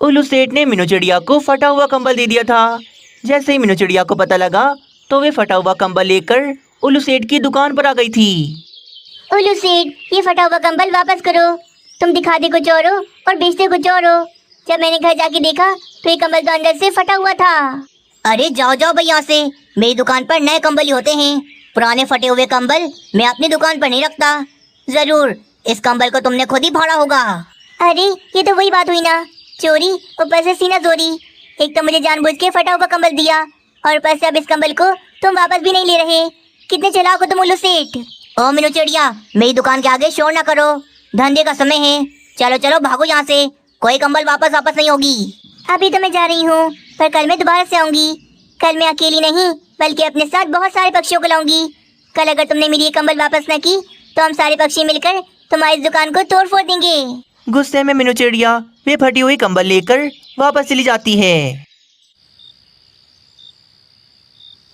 उल्लू सेठ ने मीनू चिड़िया को फटा हुआ कंबल दे दिया था। जैसे ही मीनू चिड़िया को पता लगा तो वे फटा हुआ कंबल लेकर उल्लू सेठ की दुकान पर आ गई थी। उल्लू सेठ, ये फटा हुआ कंबल वापस करो। तुम दिखाते कुछ और हो और बेचते कुछ और हो। जब मैंने घर जाके देखा तो ये कंबल तो अंदर से फटा हुआ था। अरे जाओ जाओ भाई यहाँ से। मेरी दुकान पर नए कंबल ही होते हैं। पुराने फटे हुए कंबल मैं अपनी दुकान पर नहीं रखता। जरूर इस कंबल को तुमने खुद ही फाड़ा होगा। अरे ये तो वही बात हुई ना, चोरी ऊपर से सीना चोरी। एक तो मुझे जानबूझ के फटा हुआ कंबल दिया और ऊपर से अब इस कंबल को तुम वापस भी नहीं ले रहे। कितने चालाक हो तुम उल्लू सेठ। ओ मीनू चिड़िया, मेरी दुकान के आगे शोर ना करो। धंधे का समय है। चलो चलो भागो यहाँ से। कोई कंबल वापस नहीं होगी। अभी तो मैं जा रही हूँ, पर कल मैं दोबारा से आऊंगी। कल मैं अकेली नहीं बल्कि अपने साथ बहुत सारे पक्षियों को लाऊंगी। कल अगर तुमने मेरी ये कंबल वापस न की तो हम सारे पक्षी मिलकर तुम्हारी इस दुकान को तोड़ फोड़ देंगे। गुस्से में मीनू चिड़िया वे फटी हुई कंबल लेकर वापस चली जाती है।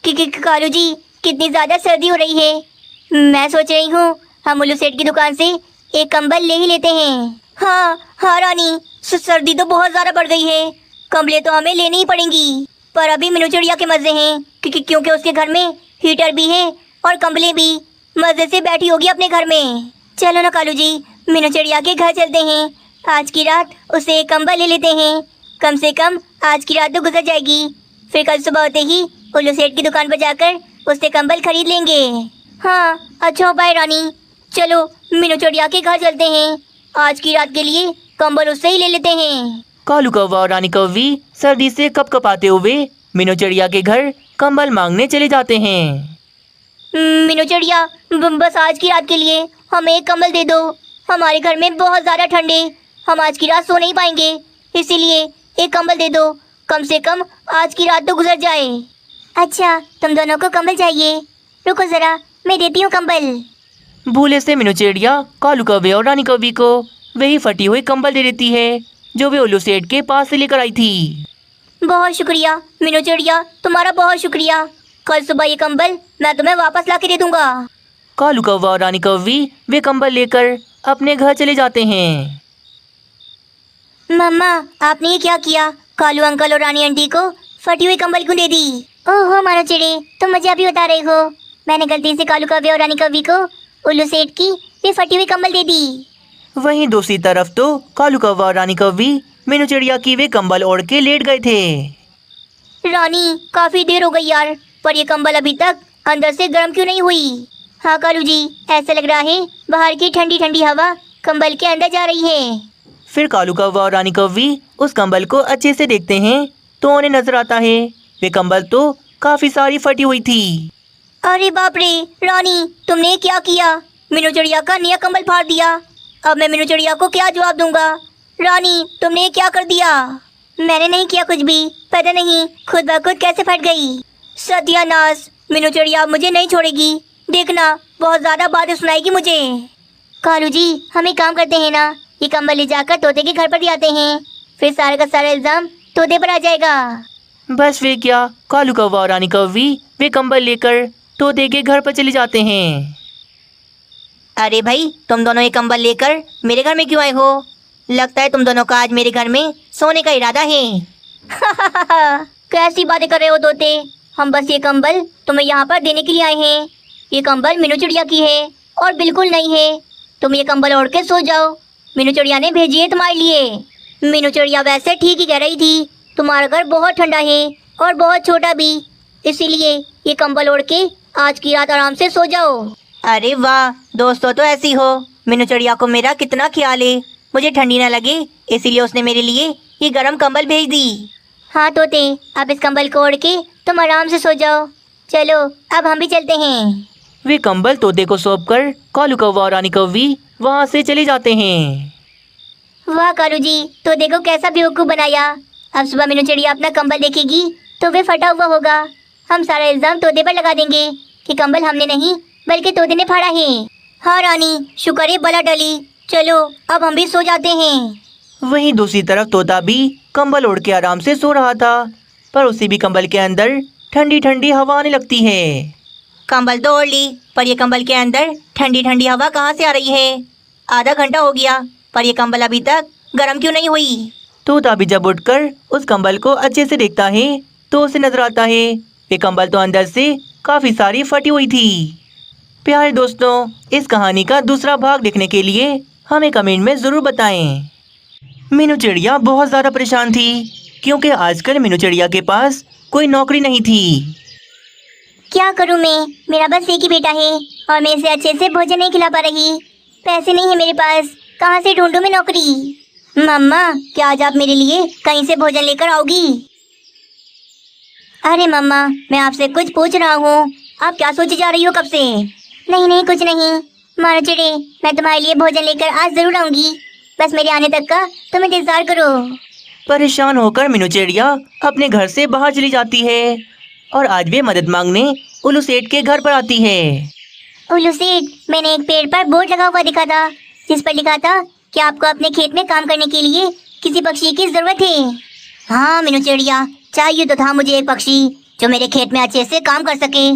कालू जी, कितनी ज्यादा सर्दी हो रही है। मैं सोच रही हूँ हम उल्लू सेठ की दुकान से एक कंबल ले ही लेते हैं। हाँ रानी, सर्दी तो बहुत ज्यादा बढ़ गई है। कंबलें तो हमें लेनी ही पड़ेंगी। पर अभी मीनू चिड़िया के मजे हैं क्योंकि उसके घर में हीटर भी है और कंबलें भी। मजे से बैठी होगी अपने घर में। चलो ना कालू जी, मीनू चिड़िया के घर चलते हैं। आज की रात उसे एक कंबल ले लेते हैं। कम से कम आज की रात तो गुजर जाएगी। फिर कल सुबह होते ही उल्लू सेठ की दुकान पर जाकर उससे कंबल खरीद लेंगे। हाँ अच्छा उपाय रानी। चलो मीनू चिड़िया के घर चलते हैं। आज की रात के लिए कंबल उससे ही ले लेते हैं। कालू कौवा और रानी कौवी सर्दी से कपकपाते हुए मीनू चिड़िया के घर कंबल मांगने चले जाते हैं। मीनू चिड़िया, बस आज की रात के लिए हमें एक कंबल दे दो। हमारे घर में बहुत ज़्यादा ठंड है। हम आज की रात सो नहीं पाएंगे, इसीलिए एक कंबल दे दो। कम से कम आज की रात तो गुजर जाए। अच्छा, तुम दोनों को कंबल चाहिए? रुको ज़रा, मैं देती हूँ कंबल। भूले से मीनू चिड़िया कालू कौवे और रानी कौवी को वही फटी हुई कंबल दे देती है जो वे उल्लू सेठ के पास से लेकर आई थी। बहुत शुक्रिया मीनू चिड़िया, तुम्हारा बहुत शुक्रिया। कल सुबह ये कंबल मैं तुम्हें वापस ला के दे दूंगा। कालू कौवा और रानी कौवी वे कंबल लेकर अपने घर चले जाते हैं। मम्मा, आपने ये क्या किया? कालू अंकल और रानी आंटी को फटी हुई कंबल क्यों दे दी? ओहो मानो चिड़ी, तुम मजा भी बता रहे हो। मैंने गलती से कालू कौवे और रानी कौवी को उल्लू सेठ की ये फटी हुई कंबल दे दी। वहीं दूसरी तरफ तो कालू कौवा और रानी कौवी मीनू चिड़िया की वे कंबल ओढ़ के लेट गए थे। रानी, काफी देर हो गई यार, पर ये कंबल अभी तक अंदर से गर्म क्यों नहीं हुई? हाँ कालू जी, ऐसा लग रहा है बाहर की ठंडी ठंडी हवा कंबल के अंदर जा रही है। फिर कालू कौवा और रानी कौवी उस कंबल को अच्छे से देखते हैं तो उन्हें नजर आता है वे कंबल तो काफी सारी फटी हुई थी। अरे बाप रे रानी, तुमने क्या किया? मीनू चिड़िया का नया कंबल फाड़ दिया। अब मैं मीनू चिड़िया को क्या जवाब दूंगा? रानी, तुमने क्या कर दिया? मैंने नहीं किया कुछ भी, पता नहीं खुद ब खुद कैसे फट गई। सत्यानाश, मीनू चिड़िया मुझे नहीं छोड़ेगी। देखना, बहुत ज्यादा बातें सुनाएगी मुझे। कालू जी, हम एक काम करते हैं ना, ये कंबल ले जाकर तोते के घर पर ले आते हैं। फिर सारे का सारा इल्जाम तोते पर आ जाएगा। बस वे क्या, कालू कौवा और रानी कौवी वे कंबल लेकर तोते के घर पर चले जाते हैं। अरे भाई, तुम दोनों ये कंबल लेकर मेरे घर में क्यों आए हो? लगता है तुम दोनों का आज मेरे घर में सोने का इरादा है। कैसी बातें कर रहे हो तोते? हम बस ये कंबल तुम्हें यहाँ पर देने के लिए आए हैं। ये कंबल मीनू चिड़िया की है और बिल्कुल नहीं है। तुम ये कंबल ओढ़ के सो जाओ। मीनू चिड़िया ने भेजी है तुम्हारे लिए। मीनू चिड़िया वैसे ठीक ही कह रही थी, तुम्हारा घर बहुत ठंडा है और बहुत छोटा भी, इसीलिए ये कंबल ओढ़ के आज की रात आराम से सो जाओ। अरे वाह दोस्तों, तो ऐसी हो। मीनू चिड़िया को मेरा कितना ख्याल है। मुझे ठंडी ना लगे इसीलिए उसने मेरे लिए ये गर्म कंबल भेज दी। हाँ तोते, अब इस कंबल को ओढ़ के तुम आराम से सो जाओ। चलो अब हम भी चलते हैं। वे कंबल तोते को सौंपकर कालू कौवा और रानी कौवी वहाँ से चले जाते हैं। वाह कालू जी, तोते को कैसा बेवकूफ़ बनाया। अब सुबह मीनू चिड़िया अपना कंबल देखेगी तो वे फटा हुआ होगा। हम सारा इल्जाम तोते पर लगा देंगे कि कंबल हमने नहीं बल्कि तोते ने फाड़ा है। हाँ रानी, शुक्र है बला डली। चलो अब हम भी सो जाते हैं। वहीं दूसरी तरफ तोता भी कंबल ओढ़ के आराम से सो रहा था, पर उसी भी कंबल के अंदर ठंडी ठंडी हवा आने लगती है। कंबल तो ओढ़ ली, पर ये कंबल के अंदर ठंडी ठंडी हवा कहाँ से आ रही है? आधा घंटा हो गया पर ये कंबल अभी तक गर्म क्यों नहीं हुई? तोता भी जब उठकर उस कंबल को अच्छे से देखता है तो उसे नजर आता है ये कंबल तो अंदर से काफी सारी फटी हुई थी। प्यारे दोस्तों, इस कहानी का दूसरा भाग देखने के लिए हमें कमेंट में जरूर बताएं। मीनू चिड़िया बहुत ज्यादा परेशान थी क्योंकि आजकल मीनू चिड़िया के पास कोई नौकरी नहीं थी। क्या करूं मैं, मेरा बस एक ही बेटा है और मैं इसे अच्छे से भोजन नहीं खिला पा रही। पैसे नहीं है मेरे पास, कहाँ से ढूंढूं मैं नौकरी। मम्मा, क्या आज आप मेरे लिए कहीं से भोजन लेकर आओगी? अरे मम्मा, मैं आपसे कुछ पूछ रहा हूँ, आप क्या सोची जा रही हो कब से? नहीं नहीं, कुछ नहीं। मानो चिड़े, मैं तुम्हारे लिए भोजन लेकर आज जरूर आऊंगी, बस मेरे आने तक का तुम इंतजार करो। परेशान होकर मीनू चिड़िया अपने घर से बाहर चली जाती है और आज वे मदद मांगने उल्लू सेठ के घर पर आती है। उल्लू सेठ, मैंने एक पेड़ पर बोर्ड लगा हुआ दिखा था जिस पर लिखा था कि आपको अपने खेत में काम करने के लिए किसी पक्षी की जरूरत है। हाँ मीनू चिड़िया, चाहिए तो था मुझे एक पक्षी जो मेरे खेत में अच्छे से काम कर सके,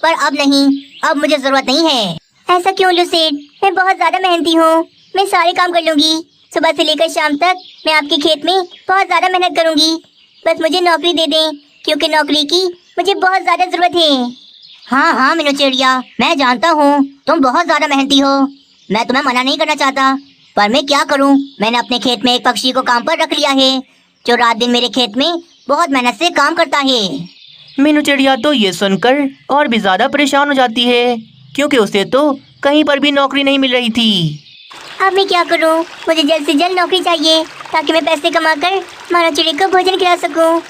पर अब नहीं, अब मुझे जरूरत नहीं है। ऐसा क्यों उल्लू सेठ? मैं बहुत ज्यादा मेहनती हूँ, मैं सारे काम कर लूंगी। सुबह से लेकर शाम तक मैं आपके खेत में बहुत ज्यादा मेहनत करूंगी, बस मुझे नौकरी दे दें क्योंकि नौकरी की मुझे बहुत ज्यादा जरूरत है। हाँ हाँ मीनू चिड़िया, मैं जानता हूँ तुम बहुत ज्यादा मेहनती हो, मैं तुम्हें मना नहीं करना चाहता, पर मैं क्या करूँ, मैंने अपने खेत में एक पक्षी को काम पर रख लिया है जो रात दिन मेरे खेत में बहुत मेहनत से काम करता है। मीनू चिड़िया तो ये सुनकर और भी ज्यादा परेशान हो जाती है क्योंकि उसे तो कहीं पर भी नौकरी नहीं मिल रही थी। अब मैं क्या करूँ, मुझे जल्द से जल्द नौकरी चाहिए ताकि मैं पैसे कमाकर मानो चिड़ी को भोजन खिला सकूँ,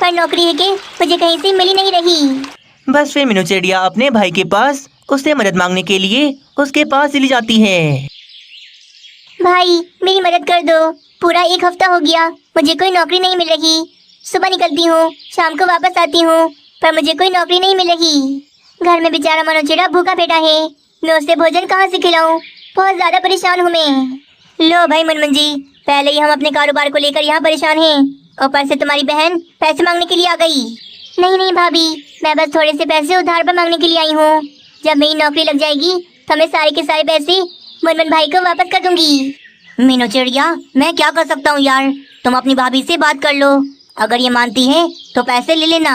पर नौकरी है कि मुझे कहीं से मिल ही नहीं रही। बस फिर मीनू चिड़िया अपने भाई के पास उससे मदद मांगने के लिए उसके पास चली जाती है। भाई, मेरी मदद कर दो, पूरा एक हफ्ता हो गया मुझे कोई नौकरी नहीं मिल रही। सुबह निकलती हूँ, शाम को वापस आती हूँ, पर मुझे कोई नौकरी नहीं मिल रही। घर में बेचारा मनोचिड़ा भूखा बैठा है, मैं उसे भोजन कहाँ से खिलाऊं? बहुत ज्यादा परेशान हूँ मैं। लो भाई मुनमुन जी, पहले ही हम अपने कारोबार को लेकर यहाँ परेशान हैं, ऊपर से तुम्हारी बहन पैसे मांगने के लिए आ गई। नहीं नहीं भाभी, मैं बस थोड़े से पैसे उधार पर मांगने के लिए आई हूँ। जब मेरी नौकरी लग जाएगी तो मैं सारे के सारे पैसे मुनमुन भाई को वापस कर दूंगी। मीनू चिड़िया, मैं क्या कर सकता हूँ यार, तुम अपनी भाभी से बात कर लो, अगर ये मानती है तो पैसे ले लेना।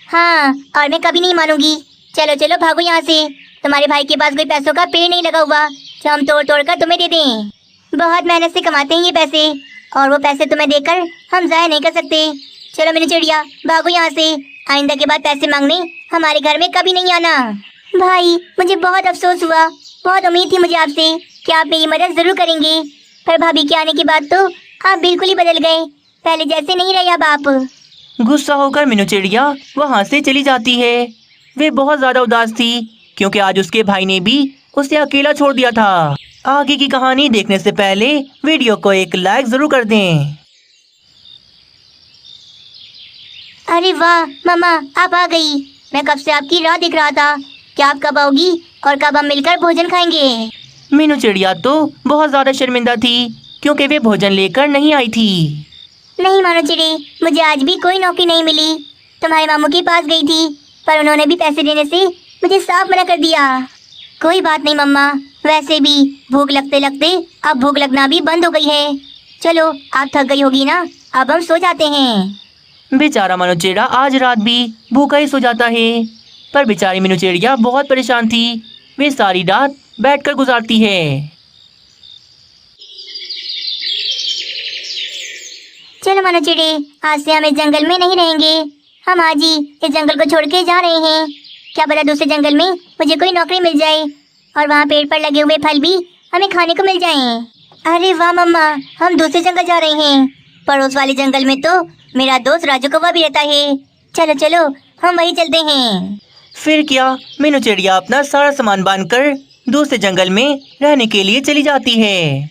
हाँ, और मैं कभी नहीं मानूंगी। चलो चलो भागो यहाँ से, तुम्हारे भाई के पास कोई पैसों का पेड़ नहीं लगा हुआ जो हम तोड़ तोड़ कर तुम्हें दे दें। बहुत मेहनत से कमाते हैं ये पैसे और वो पैसे तुम्हें देकर हम जाया नहीं कर सकते। चलो मीनू चिड़िया, भागो यहाँ से, आइंदा के बाद पैसे मांगने हमारे घर में कभी नहीं आना। भाई, मुझे बहुत अफसोस हुआ, बहुत उम्मीद थी मुझे आपसे कि आप मेरी मदद जरूर करेंगे, पर भाभी के आने के बाद तो आप बिल्कुल ही बदल गए, पहले जैसे नहीं रहे अब आप। गुस्सा होकर मीनू चिड़िया वहाँ से चली जाती है। वे बहुत ज्यादा उदास थी क्योंकि आज उसके भाई ने भी उसे अकेला छोड़ दिया था। आगे की कहानी देखने से पहले वीडियो को एक लाइक जरूर कर दें। अरे वाह मम्मा, आप आ गई। मैं कब से आपकी राह देख रहा था कि आप कब आओगी और कब हम मिलकर भोजन खाएंगे। मीनू चिड़िया तो बहुत ज्यादा शर्मिंदा थी क्योंकि वे भोजन लेकर नहीं आई थी। नहीं मानो चिड़ी, मुझे आज भी कोई नौकरी नहीं मिली। तुम्हारे मामू के पास गई थी पर उन्होंने भी पैसे देने से मुझे साफ मना कर दिया। कोई बात नहीं मम्मा, वैसे भी भूख लगते लगते अब भूख लगना भी बंद हो गई है। चलो, आप थक गई होगी ना, अब हम सो जाते हैं। बेचारा मीनू चिड़िया आज रात भी भूखा ही सो जाता है, पर बेचारी मीनू चिड़िया बहुत परेशान थी। वे सारी रात बैठकर गुजारती है। चलो मानो चिड़ी, आज से हम इस जंगल में नहीं रहेंगे। हम आज ही इस जंगल को छोड़ के जा रहे हैं। क्या पता दूसरे जंगल में मुझे कोई नौकरी मिल जाए और वहाँ पेड़ पर लगे हुए फल भी हमें खाने को मिल जाएं। अरे वाह मम्मा, हम दूसरे जंगल जा रहे हैं। पड़ोस वाले जंगल में तो मेरा दोस्त राजू कौवा भी रहता है। चलो चलो, हम वहीं चलते हैं। फिर क्या, मीनू चिड़िया अपना सारा सामान बांधकर दूसरे जंगल में रहने के लिए चली जाती है।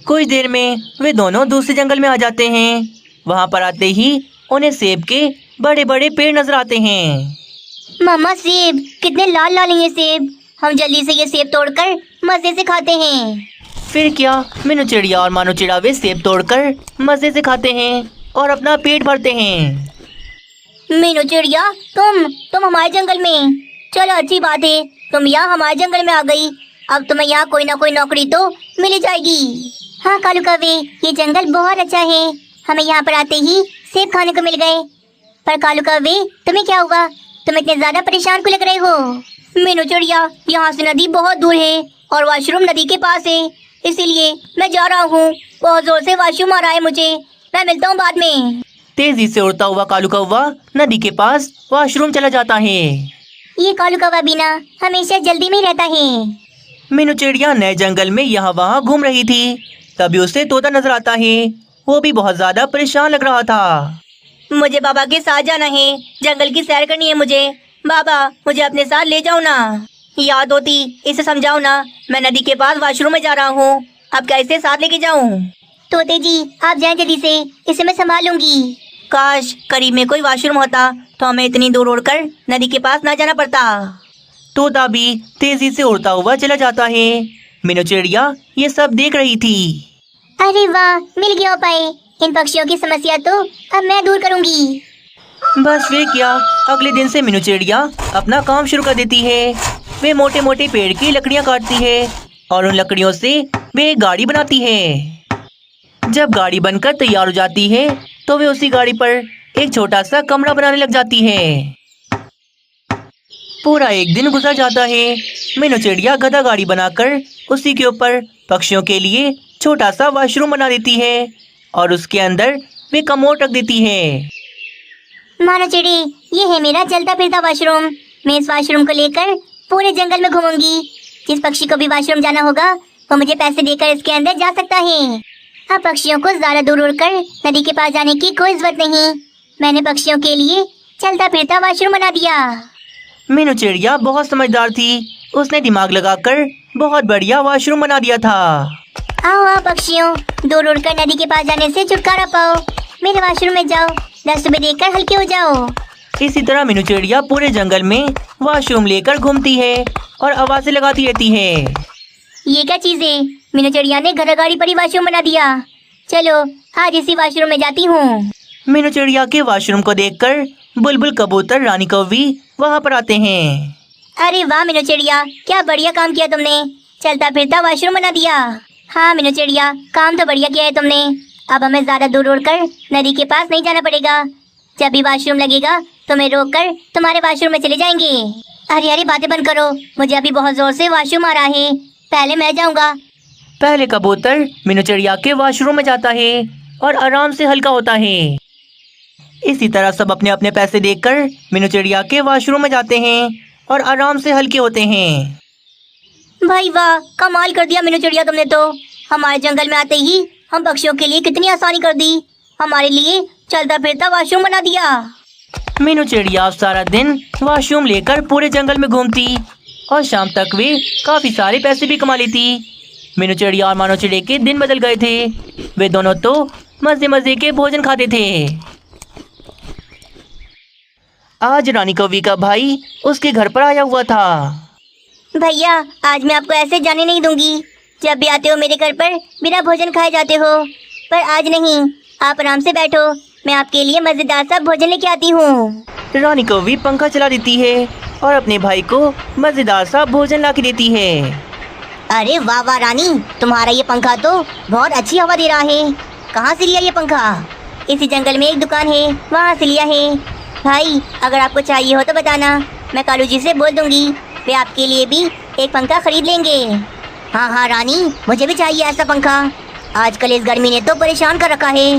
कुछ देर में वे दोनों दूसरे जंगल में आ जाते हैं। वहाँ पर आते ही उन्हें सेब के बड़े बड़े पेड़ नजर आते हैं। मम्मा, सेब कितने लाल लाल हैं ये सेब, हम जल्दी से ये सेब तोड़कर मजे से खाते हैं। फिर क्या, मीनू चिड़िया और मानो चिड़ा वे सेब तोड़कर मजे से खाते हैं और अपना पेट भरते हैं। मीनू चिड़िया, तुम हमारे जंगल में। चलो अच्छी बात है, तुम यहाँ हमारे जंगल में आ गई। अब तुम्हें यहाँ कोई ना कोई नौकरी तो मिल ही जाएगी। हाँ कालू कौवे, ये जंगल बहुत अच्छा है, हमें यहाँ पर आते ही सेब खाने को मिल गए। पर कालू कौवे, तुम्हें क्या हुआ? तुम इतने ज्यादा परेशान क्यों लग रहे हो? मीनू चिड़िया, यहाँ से नदी बहुत दूर है और वॉशरूम नदी के पास है, इसीलिए मैं जा रहा हूँ। बहुत जोर से वॉशरूम आ रहा है मुझे। मैं मिलता हूँ बाद में। तेजी से उड़ता हुआ कालू कौवा नदी के पास वॉशरूम चला जाता है। ये कालू कौवा बिना हमेशा जल्दी में ही रहता है। मीनू चिड़िया नए जंगल में यहाँ वहाँ घूम रही थी, तभी उसे तोता नजर आता है। वो भी बहुत ज्यादा परेशान लग रहा था। मुझे बाबा के साथ जाना है, जंगल की सैर करनी है मुझे। बाबा, मुझे अपने साथ ले जाओ ना। याद होती, इसे समझाओ ना, मैं नदी के पास वॉशरूम में जा रहा हूँ, अब कैसे साथ लेके जाऊँ? तोते जी, आप जाएं जल्दी से, इसे मैं संभालूंगी। काश करीब में कोई वॉशरूम होता तो हमें इतनी दूर उड़कर नदी के पास ना जाना पड़ता। तोता भी तेजी से उड़ता हुआ चला जाता है। मीनू चिड़िया ये सब देख रही थी। अरे वाह, मिल गया उपाय। इन पक्षियों की समस्या तो अब मैं दूर करूंगी। बस वे क्या, अगले दिन से मीनू चिड़िया अपना काम शुरू कर देती है। वे मोटे मोटे पेड़ की लकड़ियां काटती है और उन लकड़ियों से वे एक गाड़ी बनाती है। जब गाड़ी बनकर तैयार हो जाती है तो वे उसी गाड़ी पर एक छोटा सा कमरा बनाने लग जाती है। पूरा एक दिन गुजर जाता है। मीनू चिड़िया गधा गाड़ी बनाकर उसी के ऊपर पक्षियों के लिए छोटा सा वॉशरूम बना देती है और उसके अंदर वे कमोड रख देती है। मानो चिड़ी, ये है मेरा चलता फिरता वॉशरूम। मैं इस वॉशरूम को लेकर पूरे जंगल में घूमूंगी। जिस पक्षी को भी वॉशरूम जाना होगा वो मुझे पैसे देकर इसके अंदर जा सकता है। अब पक्षियों को ज्यादा दूर उड़कर नदी के पास जाने की कोई जरूरत नहीं। मैंने पक्षियों के लिए चलता फिरता वॉशरूम बना दिया। मीनू चिड़िया बहुत समझदार थी, उसने दिमाग लगाकर बहुत बढ़िया वॉशरूम बना दिया था। आओ आओ पक्षियों, दूर उड़कर नदी के पास जाने से छुटकारा पाओ। मेरे वॉशरूम में जाओ, डस्टबिन देखकर हल्के हो जाओ। इसी तरह मीनू चिड़िया पूरे जंगल में वॉशरूम लेकर घूमती है और आवाजें लगाती रहती है। ये क्या चीज है? मीनू चिड़िया ने घर गाड़ी पर ही वॉशरूम बना दिया। चलो आज इसी वॉशरूम में जाती हूँ। मीनू चिड़िया के वॉशरूम को देखकर बुलबुल, कबूतर, रानी कौवी वहाँ पर आते हैं। अरे वाह मीनू चिड़िया, क्या बढ़िया काम किया तुमने, चलता फिरता वॉशरूम बना दिया। हाँ मीनू चिड़िया, काम तो बढ़िया किया है तुमने। अब हमें ज्यादा दूर उड़कर नदी के पास नहीं जाना पड़ेगा। जब भी वॉशरूम लगेगा तुम्हें रोक कर तुम्हारे वॉशरूम में चले जाएंगे। अरे अरे बातें बंद करो, मुझे अभी बहुत जोर से वॉशरूम आ रहा है, पहले मैं जाऊंगा। पहले कबूतर मीनू चिड़िया के वॉशरूम में जाता है और आराम से हल्का होता है। इसी तरह सब अपने अपने पैसे देकर मीनू चिड़िया के वॉशरूम में जाते हैं और आराम से हल्के होते हैं। भाई वाह, कमाल कर दिया मीनू चिड़िया तुमने तो। हमारे जंगल में आते ही हम पक्षियों के लिए कितनी आसानी कर दी। हमारे लिए चलता फिरता वॉशरूम बना दिया। मीनू चिड़िया सारा दिन वॉशरूम लेकर पूरे जंगल में घूमती और शाम तक वे काफी सारे पैसे भी कमा लेती। मीनू चिड़िया और मानो चिड़िया के दिन बदल गए थे। वे दोनों तो मजे मजे के भोजन खाते थे। आज रानी कौवी का भाई उसके घर पर आया हुआ था। भैया, आज मैं आपको ऐसे जाने नहीं दूंगी। जब भी आते हो मेरे घर पर बिना भोजन खाए जाते हो, पर आज नहीं। आप आराम से बैठो, मैं आपके लिए मजेदार सा भोजन लेके आती हूँ। रानी कौवी पंखा चला देती है और अपने भाई को मजेदार सा भोजन ला के देती है। अरे वाह वाह रानी, तुम्हारा ये पंखा तो बहुत अच्छी हवा दे रहा है। कहाँ से लिया ये पंखा? इसी जंगल में एक दुकान है, वहाँ से लिया है। भाई, अगर आपको चाहिए हो तो बताना, मैं कालू जी से बोल दूंगी, वे आपके लिए भी एक पंखा खरीद लेंगे। हाँ हाँ रानी, मुझे भी चाहिए ऐसा पंखा। आजकल इस गर्मी ने तो परेशान कर रखा है।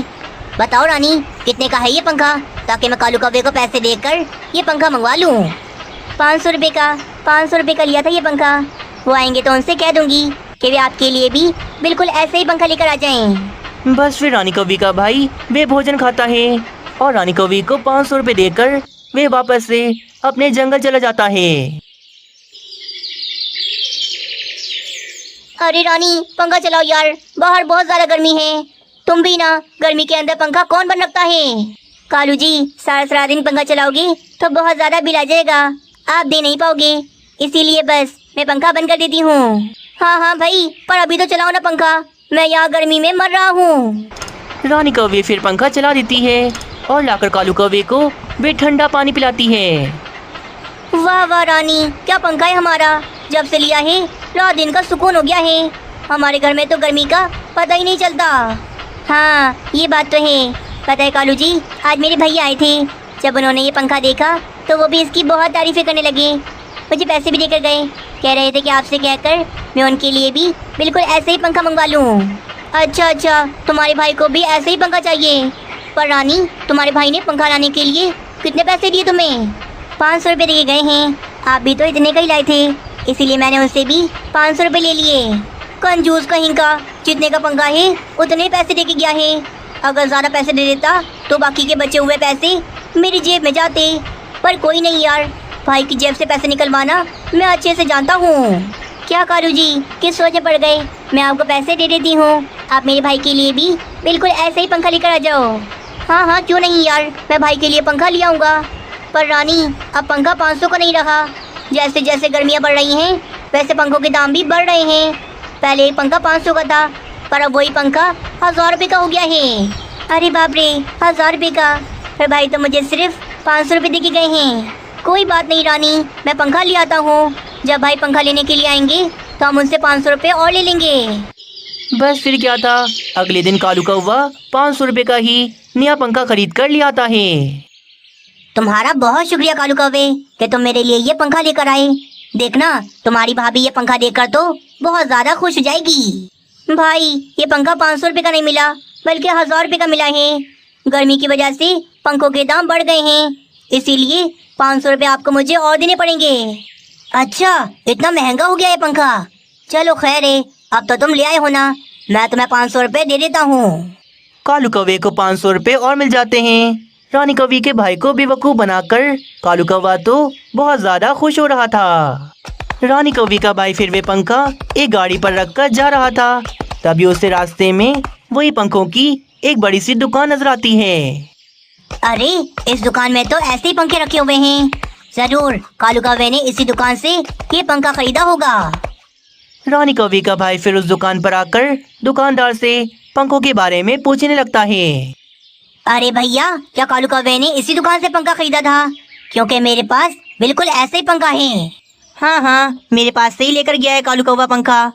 बताओ रानी, कितने का है ये पंखा, ताकि मैं कालू कौवे को पैसे देकर ये पंखा मंगवा लूँ। 500 रुपये का। 500 रुपये का लिया था ये पंखा। वो आएंगे तो उनसे कह दूंगी कि वे आपके लिए भी बिल्कुल ऐसे ही पंखा लेकर आ जाएं। बस फिर रानी कौवी का भाई वे भोजन खाता है और रानी कौवी को 500 रुपये देकर वे वापस से अपने जंगल चला जाता है। अरे रानी, पंखा चलाओ यार, बाहर बहुत ज्यादा गर्मी है। तुम भी ना, गर्मी के अंदर पंखा कौन बंद रखता है? कालू जी, सारा दिन पंखा चलाओगे तो बहुत ज्यादा बिल आ जाएगा, आप दे नहीं पाओगे, इसीलिए बस मैं पंखा बंद कर देती हूँ। हाँ हाँ भाई, पर अभी तो चलाओ ना पंखा, मैं यहाँ गर्मी में मर रहा हूँ। रानी कौवी फिर पंखा चला देती है और लाकर कालू कौवे को वे ठंडा पानी पिलाती है। वाह वाह रानी, क्या पंखा है हमारा। जब से लिया है रात दिन का सुकून हो गया है। हमारे घर में तो गर्मी का पता ही नहीं चलता। हाँ ये बात तो है। पता है कालू जी, आज मेरे भैया आए थे। जब उन्होंने ये पंखा देखा तो वो भी इसकी बहुत तारीफें करने लगे। मुझे पैसे भी देकर गए, कह रहे थे कि आपसे कहकर मैं उनके लिए भी बिल्कुल ऐसे ही पंखा मंगवा लूँ। अच्छा, तुम्हारे भाई को भी ऐसे ही पंखा चाहिए। पर रानी, तुम्हारे भाई ने पंखा लाने के लिए कितने पैसे दिए तुम्हें? 500 रुपये दे गए हैं। आप भी तो इतने का ही लाए थे, इसीलिए मैंने उनसे भी 500 रुपये ले लिए। कंजूस कहीं का, जितने का पंखा है उतने ही पैसे दे के गया है। अगर ज़्यादा पैसे दे देता तो बाकी के बचे हुए पैसे मेरी जेब में जाते। पर कोई नहीं यार, भाई की जेब से पैसे निकलवाना मैं अच्छे से जानता हूँ। क्या कालू जी, किस सोच में पड़ गए? मैं आपको पैसे दे देती हूँ, आप मेरे भाई के लिए भी बिल्कुल ऐसे ही पंखा लेकर आ जाओ। हाँ क्यों नहीं यार, मैं भाई के लिए पंखा ले आऊँगा। पर रानी, अब पंखा 500 का नहीं रहा। जैसे जैसे गर्मियाँ बढ़ रही हैं वैसे पंखों के दाम भी बढ़ रहे हैं। पहले एक पंखा 500 का था, पर अब वही पंखा 1000 रुपये का हो गया है। अरे बाप रे, 1000 रुपये का? पर भाई तो मुझे सिर्फ 500 रुपये दे के गए हैं। कोई बात नहीं रानी, मैं पंखा ले आता हूँ। जब भाई पंखा लेने के लिए आएंगे तो हम उनसे 500 रुपये और ले लेंगे। बस फिर क्या था, अगले दिन कालू कौवा 500 रुपये का ही नया पंखा खरीद कर ले आता है। तुम्हारा बहुत शुक्रिया कालू कौवे कि तुम मेरे लिए ये पंखा लेकर आए। देखना, तुम्हारी भाभी ये पंखा देखकर तो बहुत ज्यादा खुश हो जाएगी। भाई, ये पंखा 500 रुपये का नहीं मिला, बल्कि 1000 रुपये का मिला है। गर्मी की वजह से पंखों के दाम बढ़ गए हैं, इसीलिए 500 रुपये आपको मुझे और देने पड़ेंगे। अच्छा, इतना महंगा हो गया ये पंखा? चलो खैर है, अब तो तुम ले आए हो ना, मैं तुम्हें 500 रुपये दे देता हूँ। कालू कौवे को 500 रुपये और मिल जाते हैं। रानी कौवी के भाई को बेवकूफ़ बनाकर कालू कौवा तो बहुत ज़्यादा खुश हो रहा था। रानी कौवी का भाई फिर वे पंखा एक गाड़ी पर रखकर जा रहा था। तभी उसे रास्ते में वही पंखों की एक बड़ी सी दुकान नजर आती है। अरे, इस दुकान में तो ऐसे ही पंखे रखे हुए हैं। जरूर कालू कौवे ने इसी दुकान से ये पंखा खरीदा होगा। रानी कौवी का भाई फिर उस दुकान पर आकर दुकानदार से पंखों के बारे में पूछने लगता है। अरे भैया, क्या कालू कौवे ने इसी दुकान से पंखा खरीदा था? क्योंकि मेरे पास बिल्कुल ऐसे ही पंखा है। हाँ, मेरे पास से ही लेकर गया है कालू कौवा पंखा।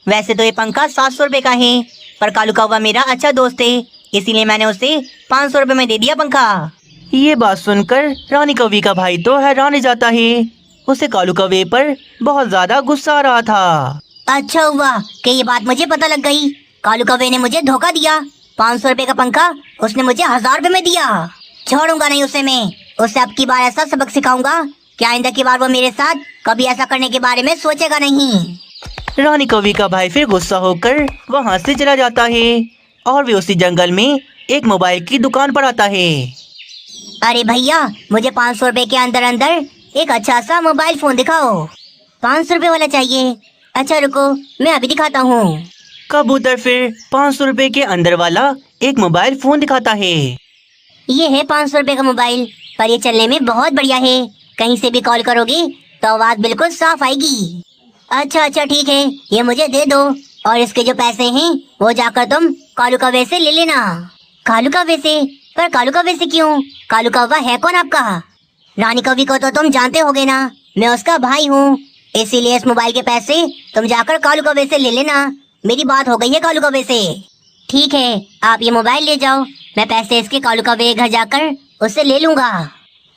वैसे तो ये पंखा 700 रुपये का है, पर कालू कौवा मेरा अच्छा दोस्त है, इसीलिए मैंने उसे 500 रुपये में दे दिया पंखा। ये बात सुनकर रानी कौवी का भाई तो हैरान रह जाता है। उसे कालू कौवे पर बहुत ज्यादा गुस्सा आ रहा था। अच्छा हुआ कि ये बात मुझे पता लग गई। कालू कौवे ने मुझे धोखा दिया। 500 रुपये का पंखा उसने मुझे 1000 रुपये में दिया। छोड़ूंगा नहीं उसे मैं। उसे अब की बार ऐसा सबक सिखाऊंगा कि आइंदा की बार वो मेरे साथ कभी ऐसा करने के बारे में सोचेगा नहीं। रानी कौवी का भाई फिर गुस्सा होकर वहाँ से चला जाता है और वे उसी जंगल में एक मोबाइल की दुकान पर आता है। अरे भैया, मुझे 500 रुपये के अंदर अंदर एक अच्छा सा मोबाइल फोन दिखाओ। 500 रुपये वाला चाहिए? अच्छा रुको, मैं अभी दिखाता हूँ। कबूतर फिर 500 रुपये के अंदर वाला एक मोबाइल फोन दिखाता है। ये है 500 रुपये का मोबाइल, पर ये चलने में बहुत बढ़िया है। कहीं से भी कॉल करोगे तो आवाज बिल्कुल साफ आएगी। अच्छा ठीक है, ये मुझे दे दो और इसके जो पैसे हैं वो जाकर तुम कालू कौवे से ले लेना। कालू कौवे से? पर कालू कौवे से क्यों? कालू कौवा है कौन आपका? रानी कौवी को तो तुम जानते होगे ना, मैं उसका भाई हूँ। इसीलिए इस मोबाइल के पैसे तुम जाकर कालू कौवे से ले लेना। मेरी बात हो गई है कालू कौवे से। ठीक है, आप ये मोबाइल ले जाओ, मैं पैसे इसके कालू कौवे के घर जाकर उससे ले लूंगा।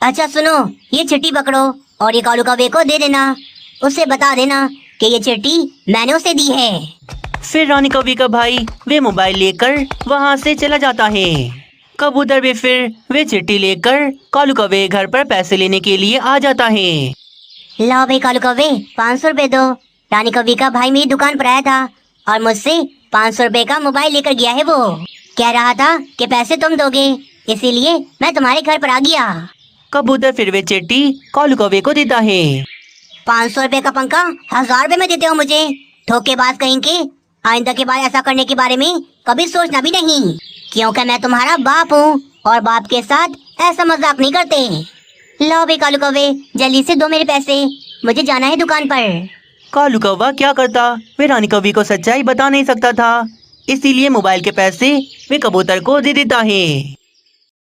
अच्छा सुनो, ये चिट्ठी पकड़ो और ये कालू कौवे को दे देना। उसे बता देना कि ये चिट्ठी मैंने उसे दी है। फिर रानी कौवी का भाई वे मोबाइल लेकर वहाँ से चला जाता है। कबूतर भी फिर वे चिट्ठी लेकर कालू कौवे घर पर पैसे लेने के लिए आ जाता है। लाओ भाई कालू कौवे, 500 रुपये दो। रानी कौवी का भाई मेरी दुकान पर आया था और मुझसे 500 रुपये का मोबाइल लेकर गया है। वो कह रहा था कि पैसे तुम दोगे, इसीलिए मैं तुम्हारे घर पर आ गया। कबूतर फिर वे चिट्ठी कालू कौवे को देता है। 500 रुपये का पंखा 1000 रुपये में देते हो मुझे? धोखेबाज कहीं के। आइंदा के बाद ऐसा करने के बारे में कभी सोचना भी नहीं, क्योंकि मैं तुम्हारा बाप हूँ और बाप के साथ ऐसा मजाक नहीं करते। लो भाई कालू कौवे, जल्दी से दो मेरे पैसे, मुझे जाना है दुकान पर। कालू कौवा क्या करता, वे रानी कौवी को सच्चाई बता नहीं सकता था, इसीलिए मोबाइल के पैसे वे कबूतर को दे देता है।